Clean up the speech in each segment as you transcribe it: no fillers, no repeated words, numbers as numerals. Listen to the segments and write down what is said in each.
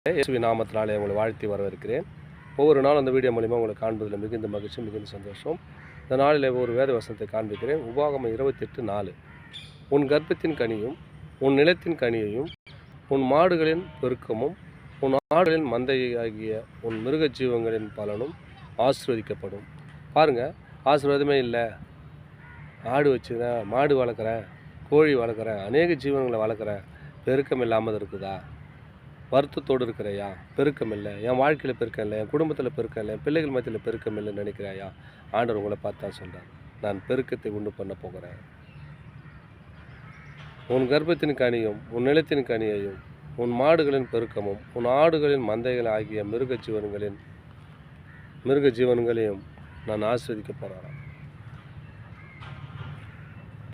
இயேசுவின் நாமத்தினாலே உங்களை வாழ்த்தி வரவேற்கிறேன். ஒவ்வொரு நாளும் அந்த வீடியோ மூலிமா உங்களை காண்பதில் மிகுந்த மகிழ்ச்சி, மிகுந்த சந்தோஷம். இந்த நாளில் ஒரு வேத வசனத்தை காண்பிக்கிறேன். உபாகமம் 28:4. உன் கர்ப்பத்தின் கனியும் உன் நிலத்தின் கனியையும் உன் மாடுகளின் பெருக்கமும் உன் ஆடுகளின் மந்தையாகிய உன் மிருக ஜீவங்களின் பலனும் ஆசீர்வதிக்கப்படும். பாருங்கள், ஆசீர்வாதமே இல்லை. ஆடு வச்சுக்கிறேன், மாடு வளர்க்குறேன், கோழி வளர்க்குறேன், அநேக ஜீவன்களை வளர்க்குறேன், பெருக்கம் இல்லாமல் இருக்குதா? வருத்தத்தோடு இருக்கிறையா? பெருக்கம் இல்லை, என் வாழ்க்கையில் பெருக்கம் இல்லை, என் குடும்பத்தில் பெருக்கம் இல்லை, என் பிள்ளைகள் மத்தியில் பெருக்கம் இல்லைன்னு நினைக்கிறாயா? ஆண்டவர் உங்களை பார்த்தா சொல்கிறார், நான் பெருக்கத்தை உண்டு பண்ண போகிறேன். உன் கர்ப்பத்தின் கனியும் உன் நிலத்தின் கனியையும் உன் மாடுகளின் பெருக்கமும் உன் ஆடுகளின் மந்தைகள் ஆகிய மிருக ஜீவன்களையும் நான் ஆஸ்வதிக்க போகிறேன்.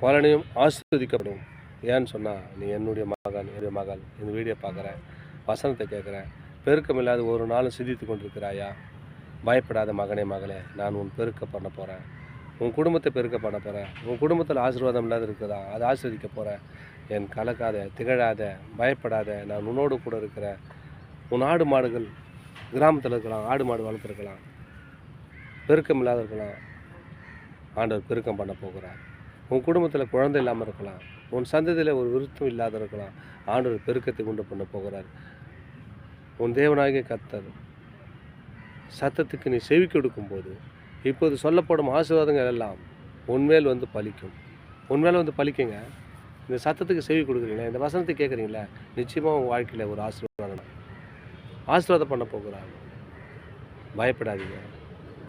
பலனையும் ஆஸ்வதிக்கப்படும். ஏன்னு சொன்னால், நீ என்னுடைய மகள் இந்த வீடியோ பார்க்குறேன், வசனத்தை கேட்குறேன், பெருக்கம் இல்லாத ஒரு நாளும் சிந்தித்து கொண்டிருக்கிறாயா? பயப்படாத மகனே மகளே, நான் உன் பெருக்க பண்ண போகிறேன். உன் குடும்பத்தை பெருக்க பண்ண போகிறேன். உன் குடும்பத்தில் ஆசீர்வாதம் இல்லாத இருக்குதா? அதை ஆஸ்வதிக்க போகிறேன். என் கலக்காத, திகழாத, பயப்படாத, நான் உன்னோடு கூட இருக்கிறேன். உன் ஆடு மாடுகள் கிராமத்தில் இருக்கலாம், ஆடு மாடு வளர்த்துருக்கலாம், பெருக்கம் இல்லாத இருக்கலாம், ஆண்டவர் பெருக்கம் பண்ண போகிறார். உன் குடும்பத்தில் குழந்தை இல்லாமல் இருக்கலாம், உன் சந்ததியில் ஒரு விருத்தம் இல்லாத இருக்கலாம், ஆண்டவர் பெருக்கத்தை உண்டு பண்ண போகிறார். உன் தேவனாகிய கர்த்தர் சத்தத்துக்கு நீ செவி கொடுக்கும்போது இப்போது சொல்லப்படும் ஆசீர்வாதங்கள் எல்லாம் உன்மேல் வந்து பலிக்கும். உன்மேல் வந்து பலிக்குங்க. இந்த சத்தத்துக்கு செவி கொடுக்குறீங்களே, இந்த வசனத்தை கேட்குறீங்களே, நிச்சயமாக உங்கள் வாழ்க்கையில் ஒரு ஆசீர்வாதம் பண்ண போகிறார். பயப்படாதீங்க.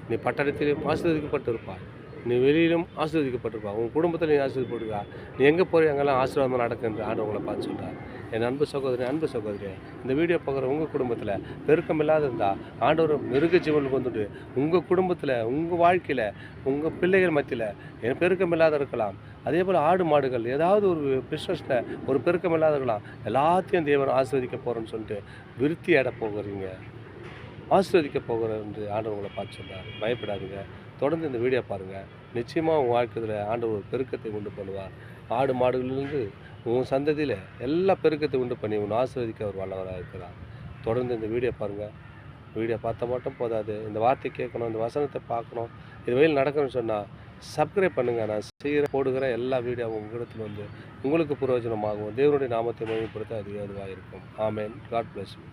நீ பட்டணத்திலும் ஆசீர்வதிக்கப்பட்டு இருப்பாய், நீ வெளியிலும் ஆசீர்வதிக்கப்பட்டிருப்பா, உன் குடும்பத்தில் நீ ஆசீர்வதிப்படுவா, நீ எங்கே போய் அங்கெல்லாம் ஆசீர்வாதம் நடக்குன்ற ஆண்டவர் உங்களை பார்த்து சொல்கிறார். என் அன்பு சகோதரி, இந்த வீடியோ பார்க்குற உங்கள் குடும்பத்தில் பெருக்கம் இல்லாத இருந்தால் ஆண்டவர் மிருக ஜீவனுக்கு வந்துட்டு உங்கள் குடும்பத்தில், உங்கள் வாழ்க்கையில், உங்கள் பிள்ளைகள் மத்தியில் என் பெருக்கம் இல்லாத இருக்கலாம். அதே போல் ஆடு மாடுகள் ஏதாவது ஒரு பிஸ்னஸில் ஒரு பெருக்கம் இல்லாத இருக்கலாம். எல்லாத்தையும் தேவன் ஆசீர்வதிக்க போகிறேன்னு சொல்லிட்டு விருத்தி அட போகிறீங்க, ஆசீர்வதிக்க போகிறேன் என்று ஆண்டவர் உங்களை பார்த்து சொல்கிறார். பயப்படாதீங்க. தொடர்ந்து இந்த வீடியோ பாருங்கள். நிச்சயமாக உங்கள் வாழ்க்கையில் ஆண்டவர் பெருக்கத்தை உண்டு பண்ணுவார். ஆடு மாடுகளிலிருந்து உன் சந்ததியில் எல்லா பெருக்கத்தை உண்டு பண்ணி உன் ஆசீர்வதிக்க அவர் வல்லவராக இருக்கிறார். தொடர்ந்து இந்த வீடியோ பாருங்கள். வீடியோ பார்த்தா மட்டும் போதாது, இந்த வார்த்தை கேட்கணும், இந்த வசனத்தை பார்க்கணும், இது வழியில் நடக்கணும்னு சொன்னால் சப்ஸ்கிரைப் பண்ணுங்கள். நான் போடுகிற எல்லா வீடியோவும் உங்களிடத்தில் வந்து உங்களுக்கு பிரயோஜனமாகும். தேவனுடைய நாமத்தை மேம்படுத்த அது ஏதுவாக இருக்கும். ஆமேன். God bless you.